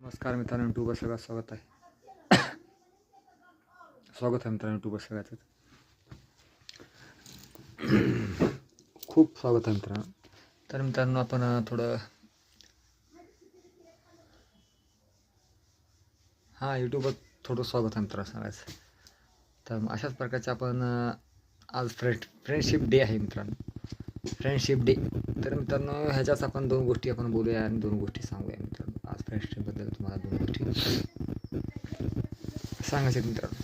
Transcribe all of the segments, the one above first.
नमस्कार मित्रांनो, यूट्यूबवर सगळं स्वागत आहे. मित्रांनो, यूट्यूबवर सगळ्याचं खूप स्वागत आहे मित्रांनो. तर मित्रांनो, आपण थोडं यूट्यूबवर थोडं स्वागत आहे मित्रांनो सगळ्याचं. तर अशाच प्रकारचे आपण आज फ्रेंडशिप डे आहे मित्रांनो, फ्रेंडशिप डे. तर मित्रांनो, ह्याच्याच आपण दोन गोष्टी आपण बोलूया आणि दोन गोष्टी सांगूया मित्रांनो. आज फ्रेंडशिपबद्दल तुम्हाला दोन गोष्टी सांगायच्या मित्रांनो.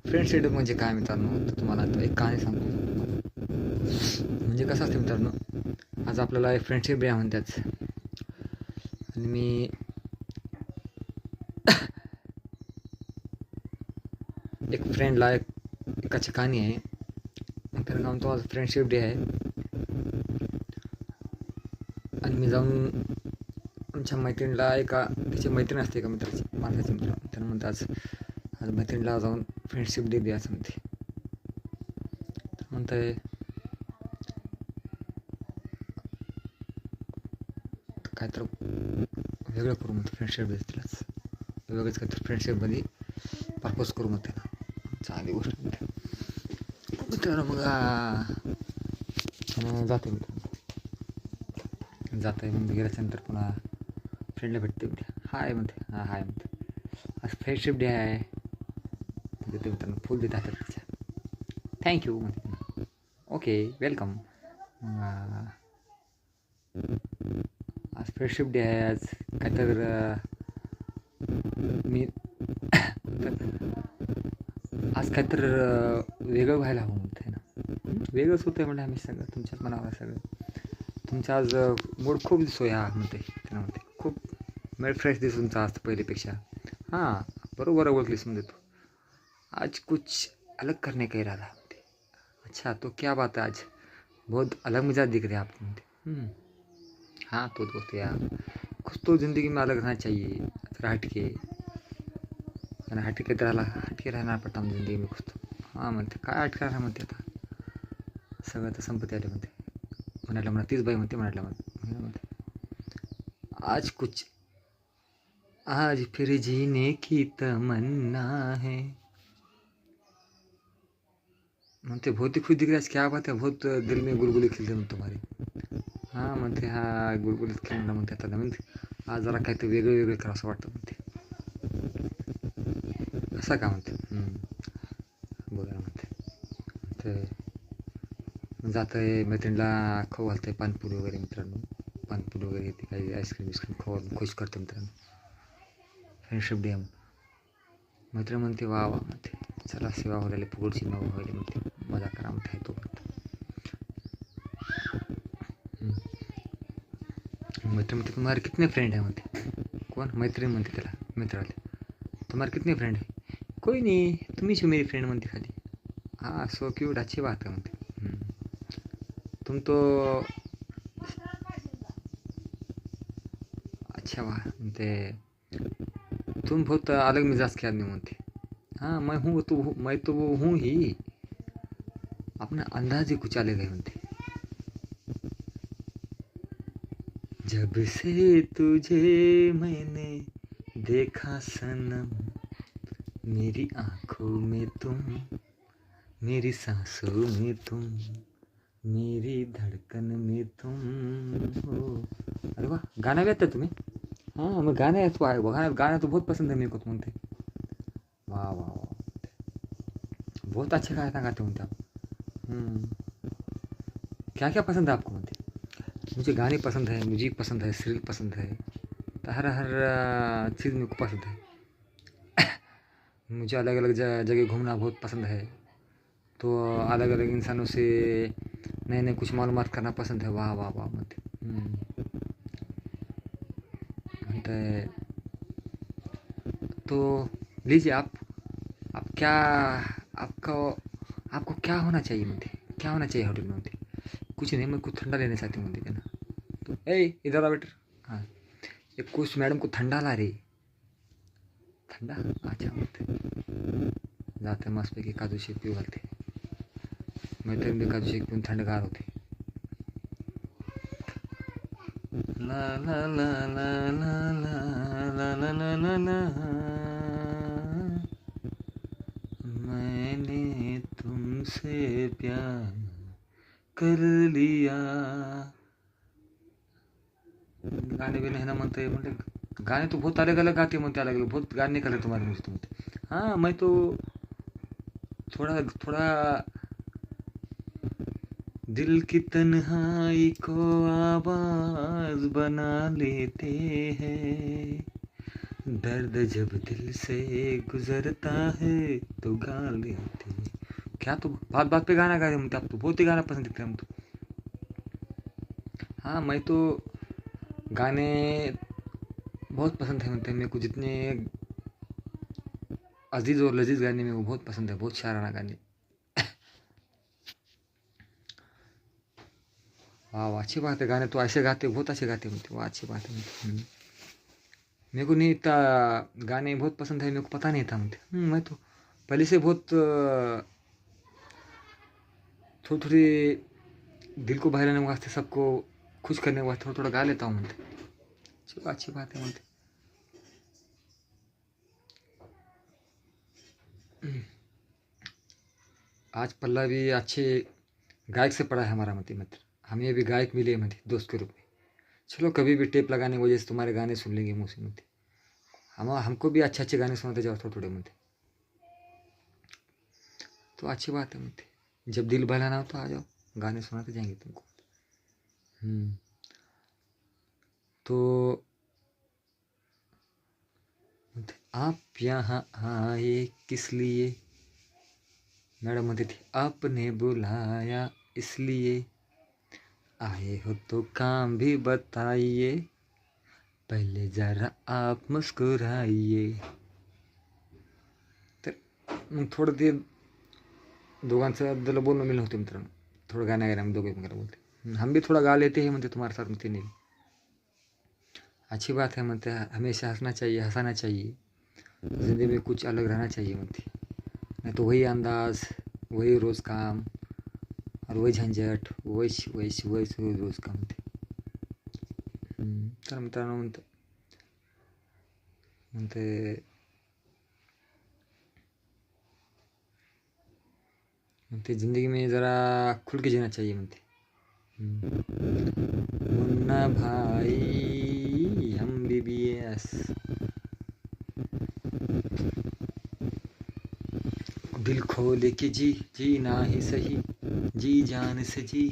फ्रेंडशिप म्हणजे काय मित्रांनो, तर तुम्हाला आता एक कहाणी सांगतो. म्हणजे कसं असतं मित्रांनो, आज आपल्याला एक फ्रेंडशिप डे म्हणतात आणि मी एक फ्रेंडला एकाची कहाणी आहे. तर म्हणतो आज फ्रेंडशिप डे आहे आणि मी जाऊन आमच्या मैत्रिणीला तिची मैत्रीण असते एका मित्राची माझ्याची मित्र, त्यांना म्हणतात आज मैत्रिणीला जाऊन फ्रेंडशिप डे द्यायचं म्हणते. तर म्हणतंय काय तर वेगळं करू म्हणते फ्रेंडशिप डे, तिलाच वेगळंच काय तर फ्रेंडशिपमध्ये पर्पज करू म्हणते ना, चांगली गोष्ट म्हणते. मित्रांनो मग जाते मग गेल्याच्यानंतर पुन्हा फ्रेंडला भेटते म्हणते. हाय म्हणते. हाय म्हणते, आज फ्रेंडशिप डे आहे. देते मित्रांनो, फुल देत हातात तिच्या. थँक्यू म्हणते. Okay, welcome. आज फ्रेंडशिप डे आहे. आज काय तर मी आज काय तर वेगळं व्हायला हवं म्हणते ना. वेगळंच होतं म्हणजे आम्ही सगळं तुमच्याच मनावर सगळं. तुमचा आज मूड खूप दिसतोय म्हणते. त्यांना म्हणते खूप मूड फ्रेश दिसतो तुमचा आज पहिलेपेक्षा. हाँ बरोबर ओळखलीस म्हणते तू. आज कुछ अलग करने का इरादा म्हणते. अच्छा तो क्या बात है, आज बहुत अलग मिजाज दिख रहे हैं आप म्हणते. हाँ तो दोस्त यार, कुछ तो ज़िंदगी में अलग रहना चाहिए, जरा हटके हटके रहना पडता म्हणजे जिंदगी में कुछ तो. हां म्हणते, काय हटके राहणार म्हणते. आता सगळं तर संपत्ती आले म्हणते. म्हणायला म्हणा तीच बाई म्हणते. म्हणते आज फिर जीने की तमन्ना है म्हणते. बहुत ही खुश दिख रहा है, क्या बात है, बहुत दिल में गुलगुली खिलते म्हणते तुम्हारे. हां म्हणते. गुलगुलीत खिलणार म्हणते. आता नवीन आज जरा काहीतरी वेगळं करा असं वाटतं म्हणते. असं का म्हणते. बघा म्हणते. तर जातं आहे मैत्रिणीला खाऊ घालतं आहे पानपुरी वगैरे मित्रांनो. पानपुरी वगैरे येते, काही आईस्क्रीम खाऊन खुश करते मित्रांनो. फ्रेंडशिप डे मैत्रीण म्हणते. वा म्हणते, चला सेवा व्हायला फुकटची नवा व्हायला म्हणते. मजा करा म्हणते. तो मैत्रीण म्हणते तुम्हारे कितने फ्रेंड है म्हणते. कोण? मैत्रीण म्हणते त्याला, मित्राला. तुम्हारे कितने फ्रेंड है? कोई नहीं, तुम्हीच मेरी फ्रेंड म्हणते खाली. हाँ सो क्यूट, अच्छी बात है म्हणते. तुम तो अच्छा वाह म्हणते. तुम बहुत अलग मिजाज के आदमी म्हणते. हाँ मैं तो वो हूँ ही, अपना अंदाज ही कुछ अलग है म्हणते. जब से तुझे मैंने देखा सनम, मेरी आँखों में तुम, मेरी सांसों में तुम, मेरी धड़कन में तुम हो. अरे वाह, गाना गाते तुम्ही. हाँ मैं गाना तो आए गाना तो बहुत पसंद है मेरे को तो म्हणते. वाह बहुत अच्छे गाना गाते म्हणते आप. क्या क्या पसंद है आपको म्हणते. मुझे गाने पसंद है, म्यूजिक पसंद है, सीरियल पसंद है, तो हर चीज़ मेरे को पसंद है. मुझे अलग अलग जगह घूमना बहुत पसंद है, तो अलग अलग इंसानों से नए कुछ मालूमात करना पसंद है. वाह म्हणते. म्हणते तो लीजिए आप क्या आपको क्या होना चाहिए म्हणते. क्या होना चाहिए होटल में म्हणते. कुछ नहीं, मैं कुछ ठंडा लेने चाहती हूँ म्हणते त्यांना. तो इधर आ बेटर. हाँ एक कुछ मैडम को ठंडा ला रे. ठंडा अच्छा म्हणते. जाते मस्तपैकी काजू शेक पिऊ घालते. मैत्रीण बी काजू शेक पिऊन थंडगार होते. ला ला ला ला ला ला ला ला ला ला, मैंने तुमसे प्यार कर लिया. गाणे भी नाही ना म्हणते, म्हणते गाणे तो बहुत अलग अलग गाते म्हणते, अलग अलग बहुत गाने निकाले तुम्हारे मुझे तो म्हणते. हाँ मैं तो थोड़ा थोड़ा दिल की तन्हाई को आवाज बना लेते हैं, दर्द जब दिल से गुजरता है तो गा लेते हैं. क्या तो बात बात पे गाना गा रहे म्हणते, आप तो बहुत ही गाना पसंद करते हैं हम तो. हाँ मैं तो गाने बहुत पसंद है म्हणते, मेरे को जितने अजीज़ और लजीज़ गाने मेरे को बहुत पसंद है, बहुत शाराना गाने. वाह वाह, अच्छी बात है, गाने तो ऐसे गाते बहुत अच्छे गाते म्हणते, वाह अच्छी बात है म्हणते. मेरे को नहीं इतना गाने बहुत पसंद है, मेरे को पता नहीं था म्हणते. मैं तो पहले से बहुत थोड़ी थोड़ी दिल को बहलाने वास्ते, सबको खुश करने वास्ते थोड़ा थोड़ा गा लेता हूँ म्हणते. अच्छी बात है म्हणते. आज पल्ला भी अच्छे गायक से पढ़ा है हमारा मती मित्र, हमें भी गायक मिले मती दोस्त के रूप में. चलो कभी भी टेप लगाने की वजह से तुम्हारे गाने सुन लेंगे मुँह से मती. हमको भी अच्छे अच्छे गाने सुनाते जाओ थोड़े थोड़े मती, तो अच्छी बात है मती. जब दिल बहलाना हो तो आ जाओ, गाने सुनाते जाएंगे तुमको. तो आप यहाँ आए किस लिए, मैडम म्हणते थी आपने बुलाया इसलिए, आए हो तो काम भी बताइए, पहले जरा आप मुस्कुराइए. तर मग थोडं ते दोघांचं दिलं बोलणं मिळणं होते मित्रांनो, थोडं गाण्या गाण्यामध्ये दोघे एकमेकाला बोलते. हम भी थोड़ा गा लेते हैं म्हणते तुम्हारे साथ म्हणते नहीं. अच्छी बात है म्हणते, हमेशा हंसना चाहिए, हंसाना चाहिए, ज़िंदगी में कुछ अलग रहना चाहिए म्हणते, नहीं तो वही अंदाज, वही रोज़ काम और वही झंझट, वही रोज़ काम म्हणते. तर मित्रांनो म्हणते ज़िंदगी में ज़रा खुल के जीना चाहिए म्हणते. मुन्ना भाई हम BBS, दिल खोल के जी, जीना ही सही, जी जान से जी.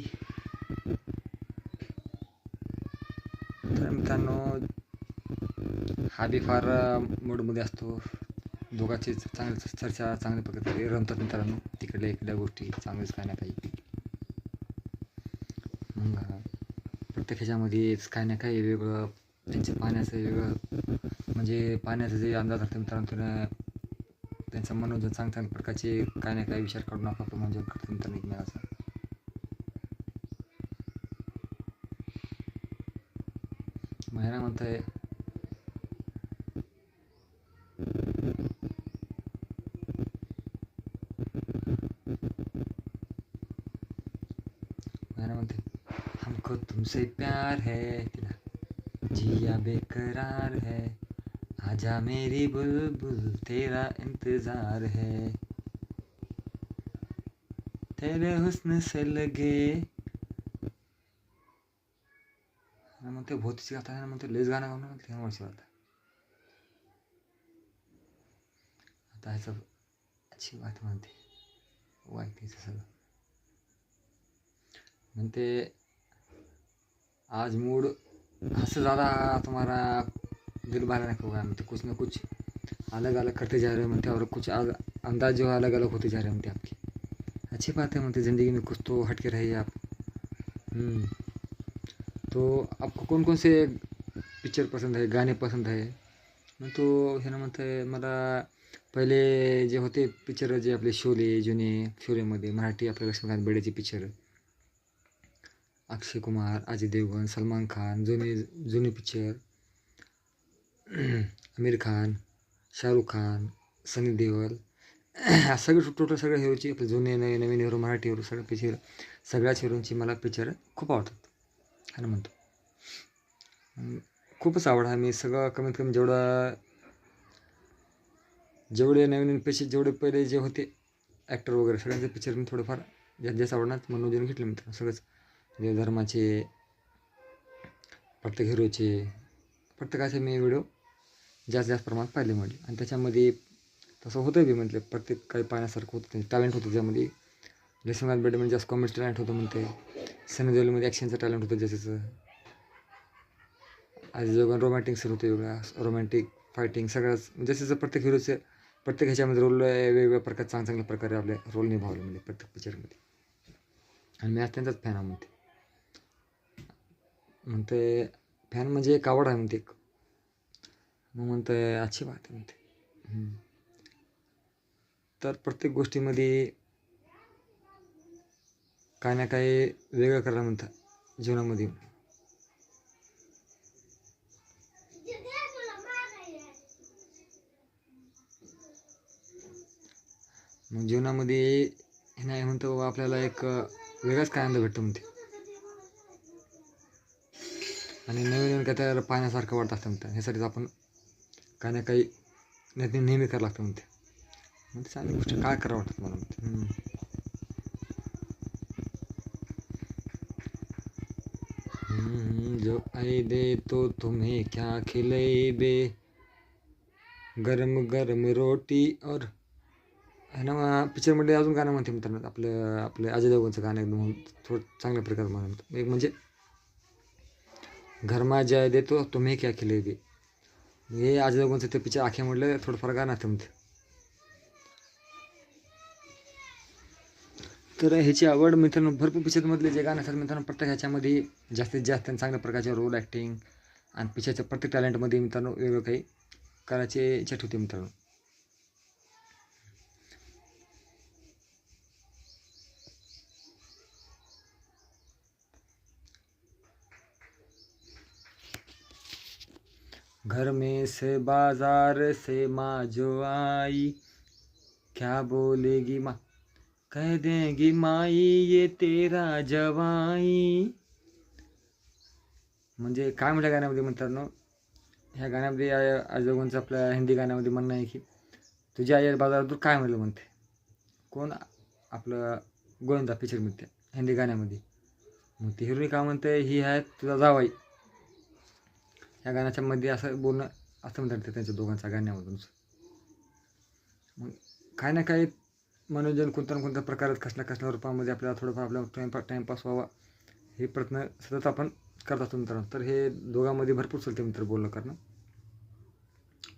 तर मित्रांनो हा बी फार मूडमध्ये असतो, दोघांची चांगली चर्चा चांगल्या प्रकारे रमतात मित्रांनो, तिकडल्या इकडल्या गोष्टी चांगलेच काय ना काही. मग प्रत्येक ह्याच्यामध्येच काय ना काही वेगळं, त्यांच्या पाण्याचं वेगळं, म्हणजे पाण्याचं जे अंदाज असतं मित्रांनो, त्यांचं मनोरंजन चांगल्या प्रकारचे काय ना काही विचार काढून आपलं मनोरंजन करतो मित्रांनो एकमेकाचं. महिना म्हणताय हमको तुमसे प्यार है, जिया बेकरार है, आजा मेरी बुलबुल तेरा इंतजार है, तेरे हुस्न से लगे. म्हणते भोतीची गाता आहे ना म्हणते, लेस गाणं गाणं म्हणते वर्षी आता. आता ह्याचं अच्छी बात म्हणते, वाईटीचं सगळं म्हणते. आज मूड हंससे ज़्यादा तुम्हारा दिल बहलाने को होगा म्हणते, कुछ ना कुछ अलग अलग करते जा रहे हो म्हणते, और कुछ अंदाज जो है अलग अलग होते जा रहे हैं म्हणते आपकी. अच्छी बात है म्हणते, ज़िंदगी में कुछ तो हट के रहिए आप. तो आपको कौन कौन से पिक्चर पसंद है, गाणे पसंद है. मग तो हे ना म्हणते मला पहिले जे होते पिक्चर, जे आपले शोले जुने, शोलेमध्ये मराठी आपल्या लक्ष्मीकांत बेर्डेचे पिक्चर, अक्षय कुमार, अजय देवगण, सलमान खान, जुने पिक्चर, आमिर खान, शाहरुख खान, सनी देओल, सगळे टोटल सगळ्या हिरोची, आपले जुने नवीन हिरो, मराठी हिरो, सगळे पिक्चर, सगळ्याच हिरोंची मला पिक्चर खूप आवडतात. हा ना म्हणतो. खूपच आवड आहे. मी सगळं कमीत कमी जेवढे नवीन पैसे जेवढे पहिले जे होते ॲक्टर वगैरे सगळ्यांचे पिक्चर मी थोडंफार जास्त आवडणार मनोरंजन घेतलं मित्र सगळंच. देवधर्माचे, प्रत्येक हिरोचे, प्रत्येकाचे मी व्हिडिओ जास्त प्रमाणात पाहिले म्हटले. आणि त्याच्यामध्ये तसं होतं बी म्हटलं प्रत्येक काही पाहण्यासारखं होतं. त्यांचे टॅलेंट होतं त्यामध्ये. लक्ष्मीकांत बेर्डेमध्ये जास्त कॉमेडी टॅलेंट होतं म्हणते. सनी देओलमध्ये ॲक्शनचं टॅलेंट होतं ज्याचं. आज जेव्हा रोमॅन्टिक सीन होते वेगळा रोमॅन्टिक फायटिंग सगळ्याच जसं प्रत्येक हिरोचे प्रत्येक ह्याच्यामध्ये रोल वेगवेगळ्या प्रकारे चांगल्या प्रकारे आपले रोल निभावले म्हणजे प्रत्येक पिक्चरमध्ये. आणि मी आज त्यांचाच फॅन आहे म्हणते फॅन म्हणजे एक आवड आहे म्हणते एक. मग म्हणते अच्छी बात आहे म्हणते. तर प्रत्येक गोष्टीमध्ये काही ना काही वेगळं करायला म्हणतात जीवनामध्ये. मग जीवनामध्ये हे नाही म्हणतो आपल्याला एक वेगळाच काय आनंद भेटतो म्हणते. आणि नवीन काय तर पाहण्यासारखं वाटत असतं म्हणतात. ह्यासाठीच आपण काही ना काही नेहमी करावं लागतं म्हणते. म्हणजे चांगली गोष्ट काय करावं वाटतं मला म्हणते. जो आई दे तो तुम्हें क्या खिलाई बे, गरम गरम रोटी और है ना. पिक्चरमध्ये अजून गाणं म्हणते मित्रांनो आपलं अजय देवगणचं गाणं एकदम थोडं चांगल्या प्रकारे म्हणतो. एक म्हणजे घरमा जाय दे तो तुम्हें क्या खिलाई बे. हे अजय देवगणचं ते पिक्चर आखे म्हटलं थोडंफार गाणं असतं म्हणते. तर ह्याची आवड मित्रांनो भरपूर पिक्चरमधले जे गाणं असतात मित्रांनो प्रत्येक ह्याच्यामध्ये जास्तीत जास्त चांगल्या प्रकारचे रोल ॲक्टिंग आणि पिक्चरच्या प्रत्येक टॅलेंटमध्ये मित्रांनो वेगळं काही करायचे इच्छा होते मित्रांनो. घर में से बाजार से माँ जो आई, क्या बोलेगी माँ, कह देगी माई ये तेरा जवाई. म्हणजे काय म्हटलं गाण्यामध्ये मित्रांनो. ह्या गाण्यामध्ये आजोबांचं आपल्या हिंदी गाण्यामध्ये म्हणणं आहे की तुझ्या आई बाजारात तू काय म्हणलं म्हणते. कोण आपलं गोविंदा पिक्चर म्हणते हिंदी गाण्यामध्ये. मग ती हिरोईन काय म्हणते ही आहे तुझा जावाई. ह्या गाण्याच्या मध्ये असं बोलणं असं म्हणतात त्यांच्या दोघांच्या गाण्यामधून. मग काही ना काही मनोरंजन कोणत्या ना कोणत्या प्रकारात कसल्या रूपामध्ये आपल्याला थोडंफार आपला टाईमपास व्हावा हे प्रयत्न सतत आपण करत असतो मित्रांनो. तर हे दोघांमध्ये भरपूर चालते मित्र बोलणं करणं.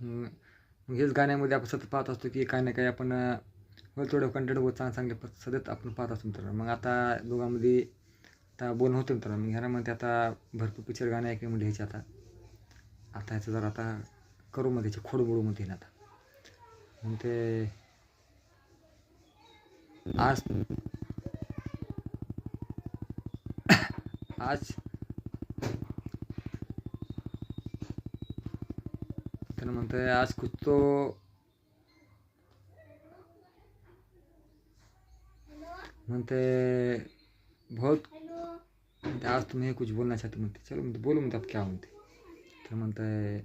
मग हेच गाण्यामध्ये आपण सतत पाहत असतो की काही ना काही आपण थोडं कंटेंट चांगले सतत आपण पाहत असतो मित्रांनो. मग आता दोघांमध्ये आता बोलणं होतं मित्रांनो. मग ह्यामध्ये आता भरपूर पिक्चर गाणे ऐकले म्हणजे ह्याचे आता ह्याचं जर आता करू मग त्याचे खोडबोडू म्हणते ना आता. मग ते आज त्यानं म्हणतंय आज कुछ तो म्हणते बहुत आज तुम्हें कुछ बोलना चाहते म्हणते. चलो म्हणते बोलू म्हणते आप क्या म्हणते. तर म्हणतंय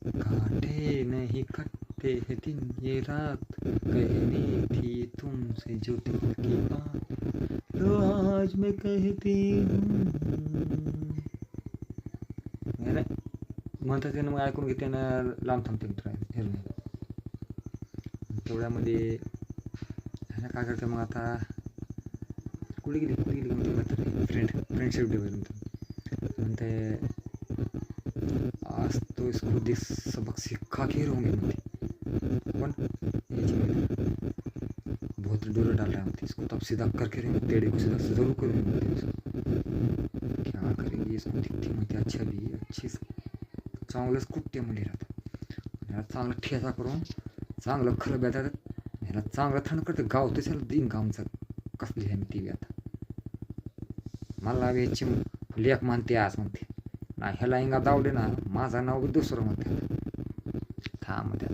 काटे नहीं कटते हैं दिन ये रात, कहनी थी तुमसे जो दिल की बात, लो आज मैं कहती हूँ. म्हणतात त्यानं मग ऐकून घेते ना लांब थांबते मित्र हिरोईन. तेवढ्यामध्ये ह्यानं काय करते मग आता कुठे गेली म्हणते फ्रेंडशिप डे म्हणते आज तो इसको देख सबक सिखा के रहूँगी म्हणते. पण बहुत डोर डाल रहा है म्हणते. इसको तो अब सीधा करके रहेंगे टेढ़े को सीधा जरूर करूँगी म्हणते. क्या करेंगी इसको दिखती म्हणते अच्छा भी अच्छी चांगलंच कुठते म्हणजे राहतं. ह्याला चांगला ठेचा करून चांगलं खरं बेतात ह्याला चांगलं थंड करतं गाव त्याच्याला दिन गावचं कसली आहे मी टी व्ही आता. मला याची लेख म्हणते आज म्हणते ना ह्याला इंगा दावडे ना माझं नाव बी दुसरं म्हणते. हा म्हणते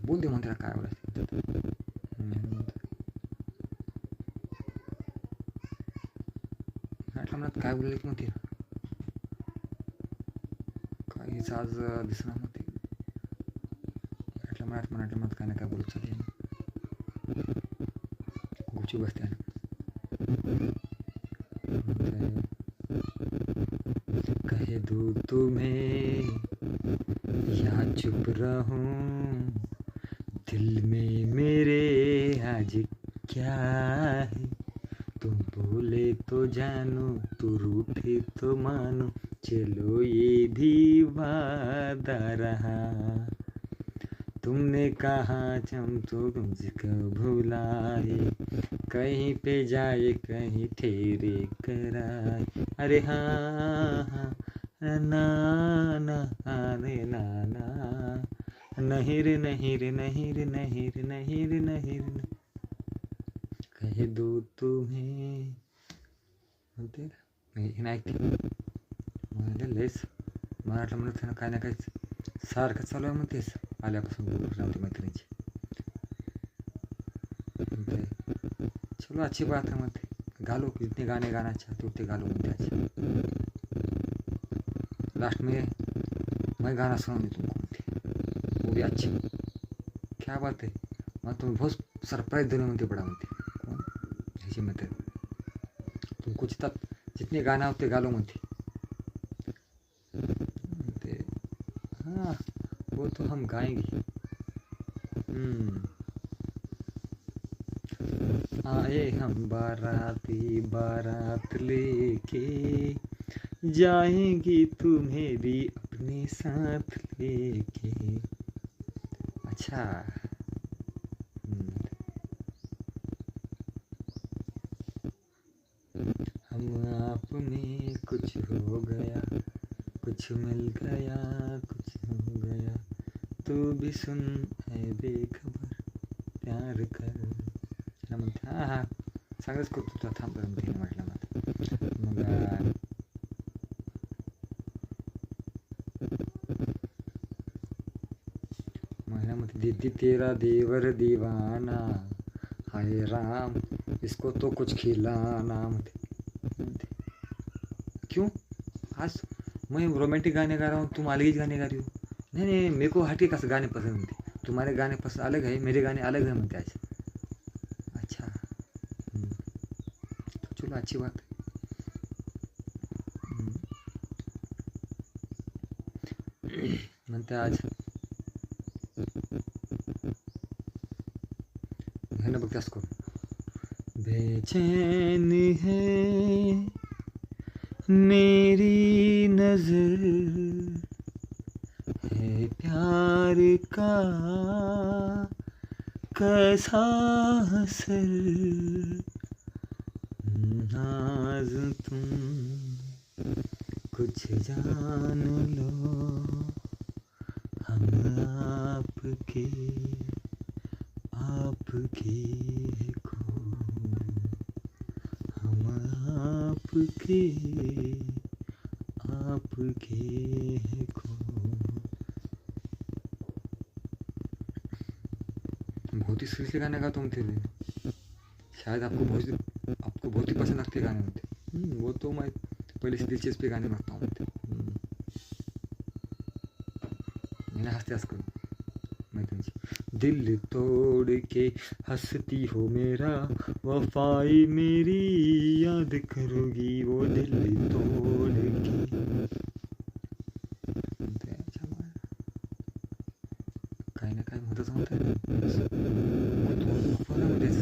बोल दे म्हणते काय बोलायचं. म्हटलं म्हणा काय बोलले की मग ते काहीच आज दिसणार मग ते म्हटलं मग काय ना काय बोलत चालले गुपचूप बसते ना कहे दो तुम्हें या चुप रहूं दिल में मेरे आज क्या है तुम बोले तो जानो तू रूठे तो मानो चलो ये भी वादा रहा तुमने कहा हम तो मुझको भुलाए कहीं पे जाए कहीं ठेरे कराए अरे हाँ हाँ ना ना अरे ना ना नहीं रे नहीं रे नहीं रे नहीं रे नहीं रे नहीं रे कह दो तुम्हें म्हणते हे नाही ऐकते म्हणजे लयच मराठा म्हणत काय ना काय सारखं चालू आहे म्हणतेस आल्यापासून बोलत मैत्रिणीची चलो अच्छी बात है मत गालो इतने गाने गाना चाहते उतने गालो मत आज लास्ट में मैं गाना सुनाऊंगी तुमको वो भी अच्छी क्या बात है मैं तुम्हें बहुत सरप्राइज देने में बड़ा म्हणते कौन ऐसे मत तुमको जितने गाना होते गालो म्हणते हाँ वो तो हम गाएंगे आए हम बाराती बारात लेके जाएंगे तुम्हें भी अपने साथ लेके अच्छा हम आप में कुछ हो गया कुछ मिल गया कुछ हो गया तू भी सुन है बेखबर प्यार कर म्हणते हां हां सगळंच करतो तुला थांब म्हणते म्हटलं मग महिन्यामध्ये दीदी तेरा देवर दीवाना हाय राम इसको तो कुछ खिलाना म्हणते क्यों आज मैं रोमांटिक गाने गा रहा हूँ तुम अलग ही गाने गा रही हो नहीं नहीं मेरे को हटके कैसे गाने पसंद होते तुम्हारे गाने पसंद अलग है मेरे गाने अलग है म्हणते आज अच्छा चलो अच्छी बात है म्हणते आज है ना बघ को बेचैन है मेरी नजर है प्यार का कैसा असर नाज तुम कुछ जान लो हम आपके को हम आपके को बहुत ही सीरियसली गाने गाता हूँ तेरे शायद आपको बहुत ही पसंद लगते गाने होते वो तो मैं पहले से दिलचस्प पे गाने रखता हूँ मैंने हंसते हंस करूँ दिल तोड़ के हंसती हो मेरा वफाई मेरी याद करोगी वो दिल तोड़ के काही ना काही म्हणतच म्हणते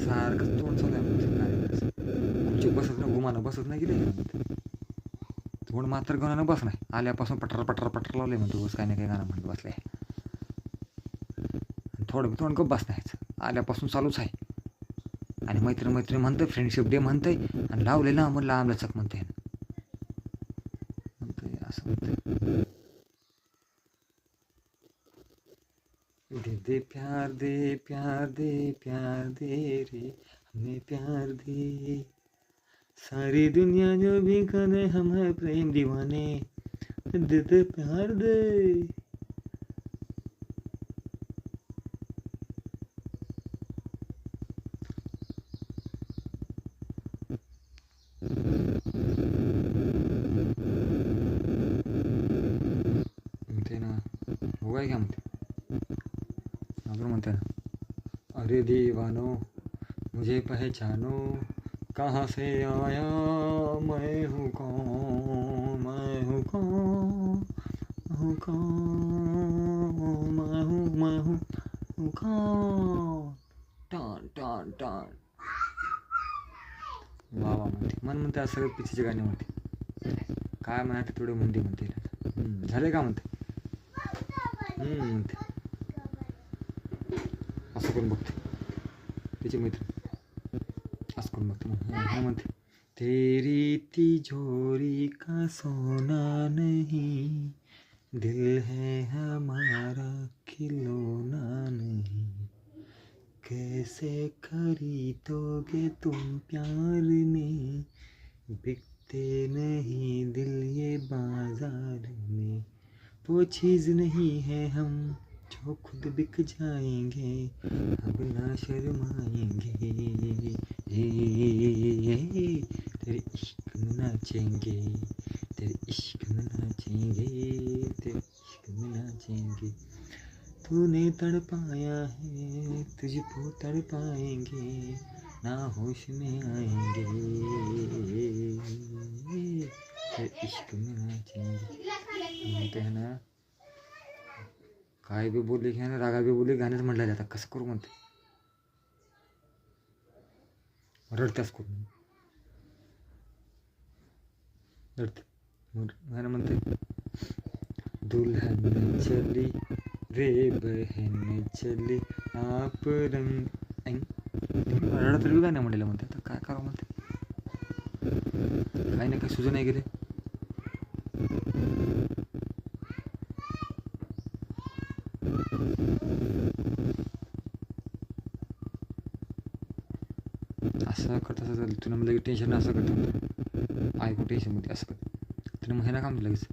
सारखं तोंड चालू आहे खुर्ची बसत ना गुमानं बसत नाही गेले तोंड मात्र गाणं बस नाही आल्यापासून पटर पटर पटर लावले म्हणतो बस काही ना काही गाणं म्हणत बसले थोडं तोंड गप बसण्याचं आल्यापासून चालूच आहे आणि मैत्री म्हणतंय फ्रेंडशिप डे म्हणतंय आणि लावले ना मग लांब लचक म्हणते असं म्हणतंय दे प्यार दे प्यार दे प्यार दे रे हमें प्यार दे सारी दुनिया जो भी करे हम है प्रेम दीवाने दे प्यार दे काय क्या म्हणते अजून म्हणते ना, अरे दीवानो मुझे पहचानो कहाँ से आया मैं हूँ कौन, मैं हूँ कौन, हूँ कौन, मैं हूँ कौन, टन टन टन. वा वा म्हणते, मन म्हणते असं सगळे पिक्चरचे गाणे म्हणते. काय म्हणायचं थोडे मुंडी म्हणते. झाले का म्हणते म्हणते असं करून बघते तिचे मित्र असं करून बघते म्हणते, तेरी तिजोरी का सोना नहीं, दिल है हमारा खिलौना नहीं, कैसे खरीदोगे तुम प्यार में, बिकते नहीं दिल ये बाजार में, वो चीज़ नहीं है हम जो खुद बिक जाएंगे, अब ना शर्माएंगे, तेरे इश्क में नाचेंगे, तेरे इश्क में नाचेंगे, तेरे इश्क में नाचेंगे, तूने तड़पाया है तुझको तड़पाएंगे, ना होश में आएंगे, तेरे इश्क में नाचेंगे. म्हणते है ना, काय बी बोलली की ना, रागा बी बोलली, गाणंच म्हटलं जातं. कसं करू म्हणते, रडत्यास करू रडते. गाणं म्हणते, दुल्हन चली रे बहन चली आप रंग रडत तरी गाणं म्हणलेलं म्हणते. आता काय करावं म्हणते, काही ना काही सुजू नाही गेले. असं करत असं झालं तुला म्हणजे टेन्शन असं करतं ऐकू टेन्शनमध्ये असं करत तुला मग हे ना काम लगेच,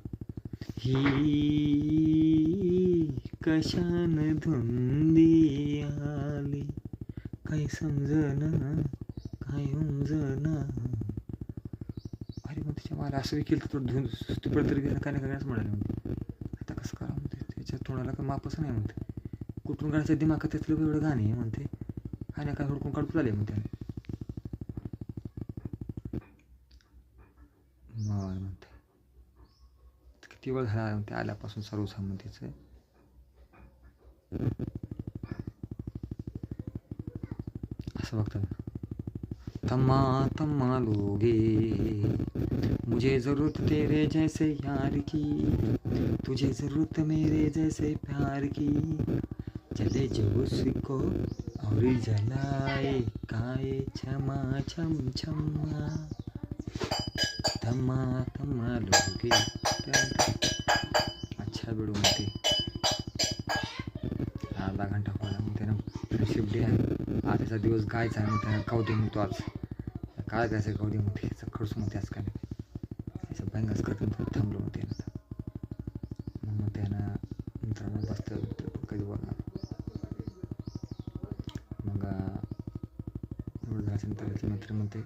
ही कशान धुंदी आली काही समजना काय उमजना. अरे मग त्याच्या मला असं बी केलं तर धुंद सुस्ती पडत तरी काय नाही करायचं म्हणाले म्हणते. आता कसं करा म्हणते, त्याच्या तोंडाला काय मापच नाही म्हणते. कुठून गाण्याच्या दिमागात त्यातलं एवढं गाणे आहे म्हणते, काय नाही काय हुडकून काढू आले म्हणते. म्हणते किती वेळ झाला म्हणते आल्यापासून सर्व संमतीचं. असं बघतात, तम्मा तम्मा लोगे मुझे ज़रूरत तेरे जैसे यार की, तुझे ज़रूरत मेरे जैसे प्यार की, जले जो उसको और जलाए काए छमा छम छम्मा, तम्मा तम्मा लोगे. अच्छा बेडू म्हणते, अर्धा घंटा होला म्हणते ना, शिफ्ट डे आहे आजचा दिवस गायचा आहे म्हणते. कवदे म्हणतो आज काय करायचं, कवदे म्हणते याचं खडूस म्हणते आज काय नाही याचं बँगच करतो थांबलो म्हणते ना. मग म्हणते ना मित्रांनो बसतं कधी बोलणार. मग एवढं झाल्यानंतर त्याचे मित्र म्हणते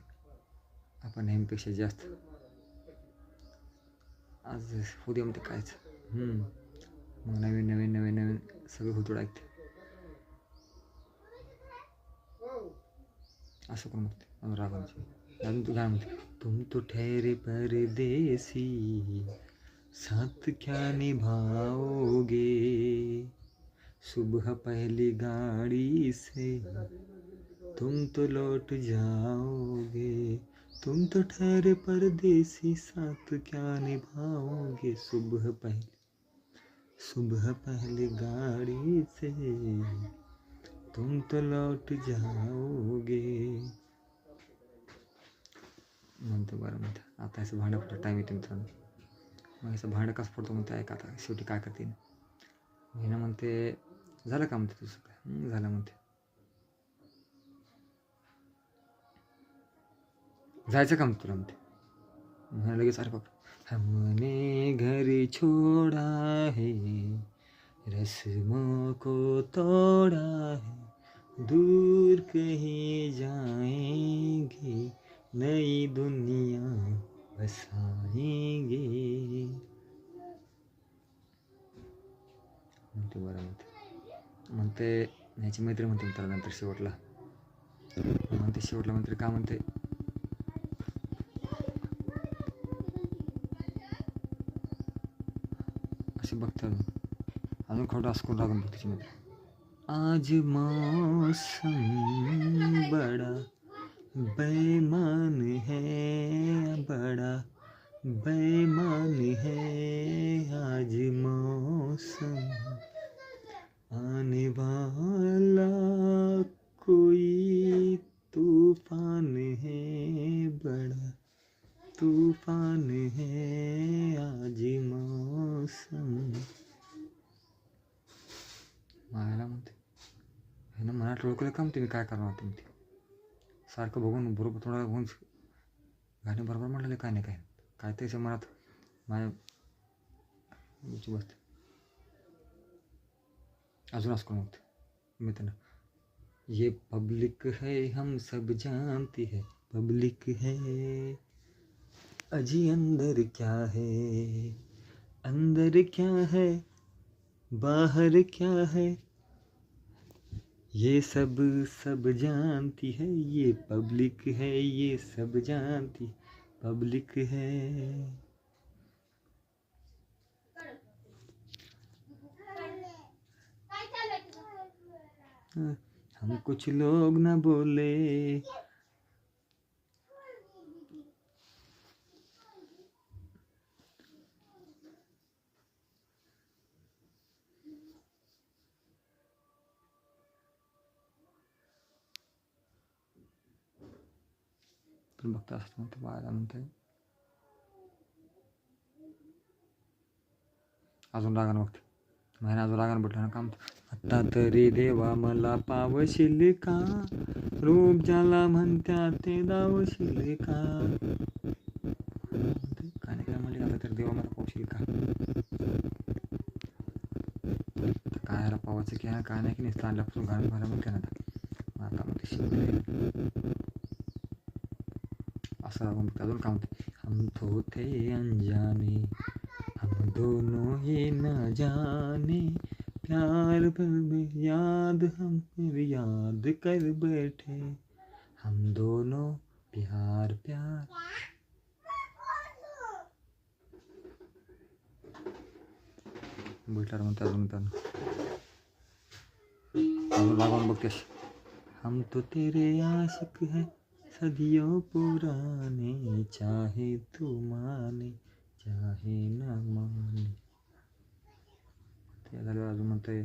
आपण नेहमीपेक्षा जास्त आज होऊ दे म्हणते कायच. मग नवीन नवीन नवीन नवीन सगळं होतो ऐकते. असं करून बघते अनुरागांची. अजून तू काय म्हणते, तुम तो ठहरे परदेसी साथ क्या निभाओगे, सुबह पहली गाड़ी से तुम तो लौट जाओगे, तुम तो ठहरे परदेसी साथ क्या निभाओगे, सुबह पहली गाड़ी से तुम तो लौट जाओगे. म्हणतो बरं म्हणते आता याचं भांडं फुटं टाईम येते मित्रांनो. मग याचं भांडं कसं पडतो म्हणते ऐका आता शेवटी काय करते. हिनं म्हणते झालं का म्हणते तुझं काय, झालं म्हणते. जायचं का म्हणते तुला म्हणते. म्हणा लगेच अरे बाप, हमने घर छोड़ा है रस्मों को तोड़ा है, दूर कहीं जाएंगे नई दुनिया बसाएंगे. म्हणते बरं म्हणते ह्याची मैत्री म्हणते मित्राला नंतर शेवटला म्हणते का म्हणते असे बघते अजून खोटं असं करून लागून बघ तिची मैत्री. आज मौसम बड़ा बेईमान है, बड़ा बेईमान है, आज मौसम आने वाला कोई तूफान है, बड़ा तूफान है, आज मौसम. मायाला म्हणते ह्यानं मनात ओळखलं का म्हणते मी काय करणार होते म्हणते. सारखं बघून बरोबर थोडा बघून गाणे बरोबर म्हटलं काय नाही काय त्याच्या मनात माया बसते. अजून असं कोण म्हणते मी त्यांना ये पब्लिक है हम सब जानती है, पब्लिक है अजी अंदर क्या है, अंदर क्या है बाहर क्या है, ये सब जानती है, ये पब्लिक है, ये सब जानती पब्लिक है. हम कुछ लोग ना बोले, पण बघता असं म्हणते बाळाला म्हणते अजून रागानं बघते महिना अजून रागानं भेटलं ना काम. आत्ता तरी देवा मला पावशील का, रूप ज्याला म्हणत्या ते दावशील का, काय नाही काय म्हणले आता तरी देवा मला पावशील का. काय पावायचं की काय नाही की नाही आणल्यापासून गाणं भरा म्हणते ना आता म्हणते शिकले असं अजून काम. हम तो थे अनजाने, हम दोनों ही न जाने, प्यार में याद हम याद कर बैठे, हम दोनों प्यार प्यार. बैठला म्हणते अजून लागून बघते. हम तो तेरे आशिक है सदियों पुराने, चाहे तू माने चाहे न माने. ते झालं अजून म्हणते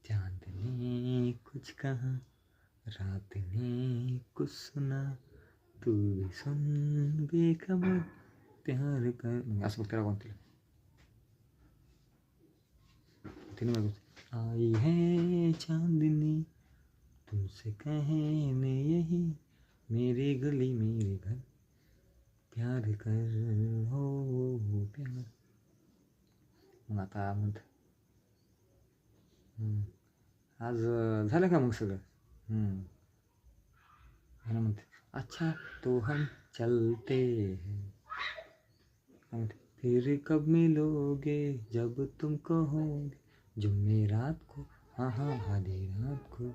चांद ने कुछ कहा रात ने कुछ सुना, तू भी सुन बेखबर प्यार कर. असं बघते रागवून तिने आई है चांदनी तुमसे कहने यही, मेरी गली मेरे घर प्यार कर हो प्यार. मग आता म्हणत आज झालं का मग सगळं. है ना म्हणते अच्छा तो हम चलते हैं, म्हणते फिर कब मिलोगे जब तुम कहोगे, जुम्मे रात को हाँ आधी रात को,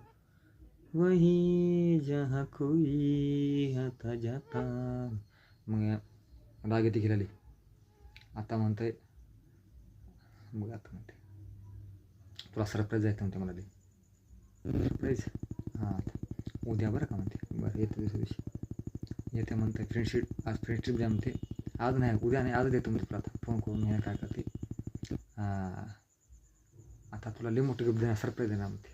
वही जहाँ कोई आता जाता. मग राग येते गेलेली आता म्हणते बघ आता म्हणते तुला सरप्राईज जायचं म्हणते मला ते सरप्राईज. हां उद्या बरं का म्हणते. बरं येते दुसऱ्या दिवशी येते म्हणते फ्रेंडशिप आज फ्रेंडशिप द्या म्हणते. आज नाही उद्या नाही आज देतो म्हणते तुला आता फोन करून हे काय करते आता तुला लई मोठं गिफ्ट देणार सरप्राईज देणार म्हणते.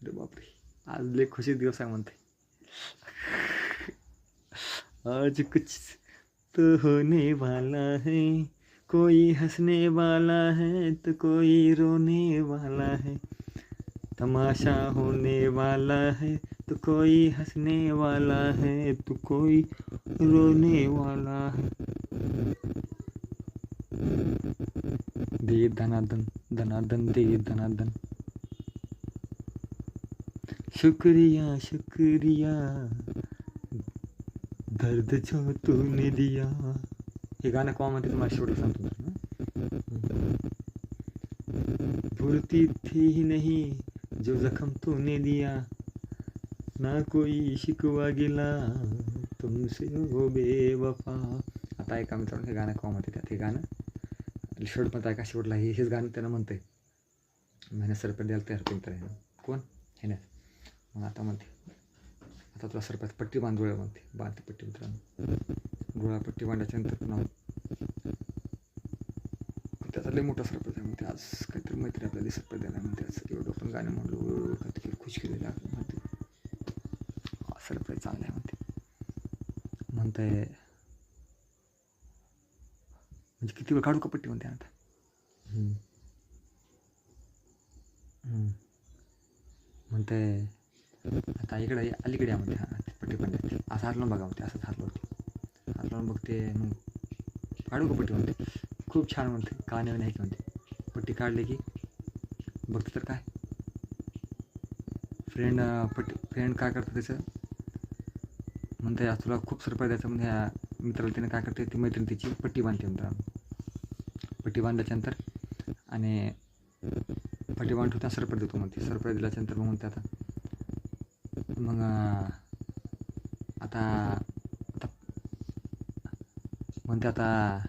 अरे बापरे आज लई खुशी दिवस आहे म्हणते. आज कुछ तो होने वाला है, कोई हंसने वाला है तो कोई रोने वाला है, तमाशा होने वाला है तो कोई हंसने वाला है तो कोई रोने वाला है. दे धनादन धनादन दे धनादन. शुक्रिया शुक्रिया दर्द जो तूने दिया, हे गाणं केव्हा म्हणते तुम्हाला शेवटला सांगतो. भूलती थी ही नहीं जो जख्म तूने दिया, ना कोई शिकवा गिला तुमसे हो बेवफा. आता ऐका मित्रांनो, हे गाणं केव्हा म्हणते त्यात, हे गाणं शेवटमध्ये ऐका. शेवटला हेच गाणं त्यानं म्हणतंय, मैंने सर पर द्यायला तयार मित्र आहे. कोण हे नाही. मग आता म्हणते, आता तुला सरपास पट्टी बांध डोळ्या म्हणते. बांधते पट्टी मित्रांनो. डोळा पट्टी बांधायच्या नंतर पुन्हा त्याचा लय मोठा सरपास आहे म्हणते. आज काहीतरी मैत्री आपल्याला सरपास द्यायला म्हणते. आज एवढं पण गाणं म्हणलो काहीतरी खुश केलेलं म्हणते. सरप्राईज चांगला आहे म्हणते. म्हणजे किती वेळ काढू का पट्टी म्हणते आता. म्हणते आता इकडे अलीकडे या म्हणते. हां पट्टी पण असं हात लावून बघा म्हणते. असंच हात लावते. हात लावून बघते. मग काढू का पट्टी म्हणते. खूप छान म्हणते. कानावर नाही की म्हणते. पट्टी काढली की बघते तर काय फ्रेंड काय करतं त्याचं म्हणते. आज तुला खूप सरप्राईज द्यायचं म्हणजे ह्या मित्राला तिने काय करते, ती मैत्रीण तिची पट्टी बांधते मित्रांनो. पट्टी बांधल्याच्यानंतर आणि पट्टी बांधून ठेवता सरप्राईज देतो म्हणते. सरप्राईज दिल्याच्यानंतर मग म्हणते मग आता म्हणते आता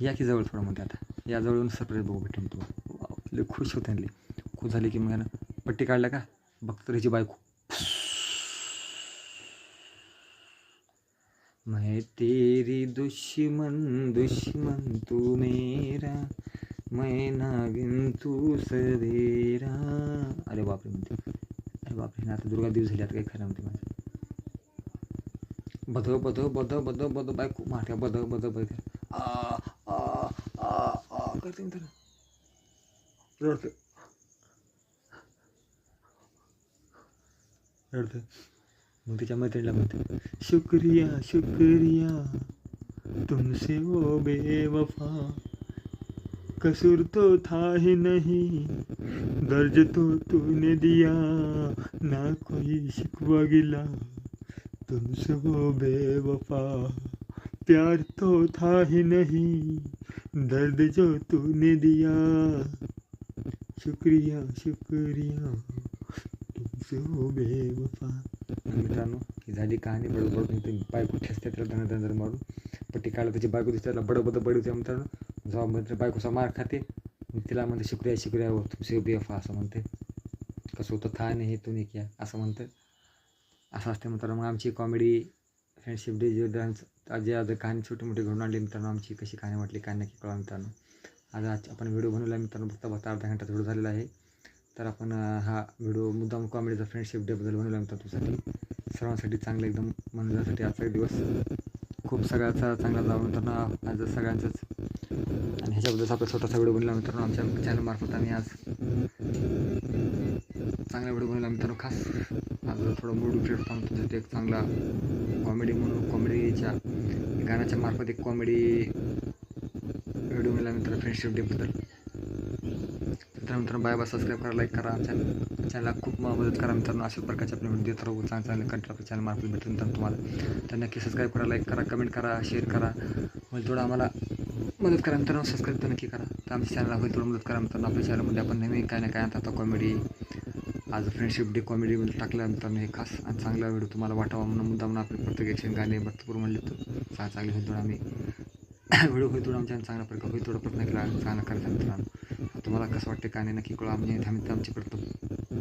या की जवळ थोडं म्हणते. आता या जवळून सरप्राईज बघू भेटेल तुम्हाला. लय खुश होते आणली. खुश झाली की मग ना पट्टी काढल्या का बघतो तर हिची बायको. मैं तेरी दुश्मन दुश्मन तू मेरा, मैं नागिन तू सवेरा. अरे बापरे म्हणते. अरे बापरे ना आता दुर्गा दिवस झाली. आता काही खरं म्हणते माझं. बध बध बध बध बध बायको मारत्या. बध बध बध करते ना रडते रडते. मग तिच्या मैत्रिणीला म्हणते, शुक्रिया शुक्रिया तुमसे वो बेवफा, कसूर तो था ही नहीं, दर्द तो तूने दिया, ना कोई शिकवा गिला तुमसे वो बेवफा, प्यार तो था ही नहीं, दर्द जो तूने दिया, शुक्रिया शुक्रिया तुमसे वो बेवफा. मित्रांनो ही झाली कहाणी. बडबड म्हणते. बायको ठेसते त्याला धनधन मारून. पट्टी काढला त्याची बायको दिसते. त्याला बडबड बडवते मित्रांनो. जेव्हा म्हणजे बायकोचा मार खाते मग तिला म्हणते शुक्रिया शुक्रिया हो तुमसे बेवफा असं म्हणते. कसं होतं था नाही तू नाही किया असं म्हणतं. असं असते मित्रांनो. मग आमची कॉमेडी फ्रेंडशिप डे जे डान्स आज कहाणी छोटी मोठी घडून आणली मित्रांनो. आमची कशी कहाणी वाटली काय नक्की कळवा मित्रांनो. आज आपण व्हिडिओ बनवला मित्रांनो. बघता अर्धा घंटा व्हिडिओ झालेला आहे. तर आपण हा व्हिडिओ मुद्दाम कॉमेडीचा फ्रेंडशिप डेबद्दल बनवला मित्रांनो तुझ्यासाठी. सर्वांसाठी चांगलं एकदम मनोरंजनासाठी आजचा दिवस खूप सगळ्याचा चांगला जावा मित्रांनो. आज सगळ्यांचंच आणि ह्याच्याबद्दल आपला स्वतःचा व्हिडिओ बनवला मित्रांनो. आमच्या चॅनलमार्फत आम्ही आज चांगला व्हिडिओ बनवला मित्रांनो. खास आज थोडं मूड फ्रेश होता तुझ्यासाठी एक चांगला कॉमेडी म्हणून कॉमेडीच्या गाण्याच्या मार्फत एक कॉमेडी व्हिडिओ मिळाला मित्रांनो फ्रेंडशिप डेबद्दल. मित्रांनो बाय बाय. सबस्क्राईब करा, लाईक करा. चॅनलला खूप मदत करा मित्रांनो. अशा प्रकारचे आपले व्हिडिओ देत राहू. चांगले कंटेंट आपल्या चॅनलमार्फत भेटून मित्रांनो तुम्हाला. तर नक्की सबस्क्राईब करा, लाईक करा, कमेंट करा, शेअर करा. म्हणजे थोडं आम्हाला मदत करा मित्रांनो. सबस्क्राईब तर नक्की करा. तर आमच्या चॅनलला होईल थोडं मदत करा मित्रांनो. आपल्या चॅनलमध्ये आपण नेहमी काय ना काय आता कॉमेडी आज फ्रेंडशिप डे कॉमेडीमध्ये टाकलं मित्रांनो. हे खास आणि चांगला व्हिडिओ तुम्हाला वाटावा म्हणून मुद्दा म्हणून आपले प्रत्येक ॲक्शन गाणे भरपूर म्हणले तर चांगले होईल. थोडं आम्ही व्हिडिओ होईल थोडं आमच्या चांगला प्रकार होईल. थोडा प्रयत्न केला चांगला करायचा मित्रांनो. तुम्हाला कसं वाटतं काय नाही नक्की कळवा. आम्ही आमचे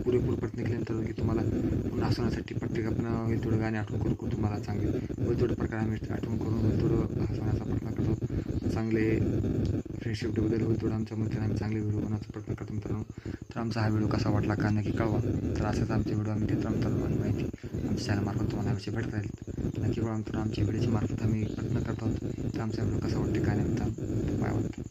पुरेपूर प्रयत्न केल्यानंतर की तुम्हाला पुन्हा हसवण्यासाठी प्रत्येक आपण होईल थोडं गाणे आठवण करू तुम्हाला चांगले होईल थोडं प्रकार आम्ही आठवण करून होईल थोडं हसवण्याचा प्रयत्न करतो. चांगले फ्रेंडशिप डेबद्दल होईल थोडं आमच्या मध्ये आम्ही चांगले व्हिडिओ बनवण्याचा प्रयत्न करतो मित्रांनो. तर आमचा हा व्हिडिओ कसा वाटला का नक्की कळवा. तर असंच आमचे व्हिडिओ आम्ही देत राहू मित्रांनो. आणि माहिती आमच्या चॅनलमार्फत तुम्हाला आमचे भेटत राहील. नक्की कळवा मित्रांनो. आमच्या व्हिडिओच्या मार्फत आम्ही प्रयत्न करतो. तर आमचा व्हिडिओ कसा वाटते काय नाही मित्रांनो. बाय वाटतं.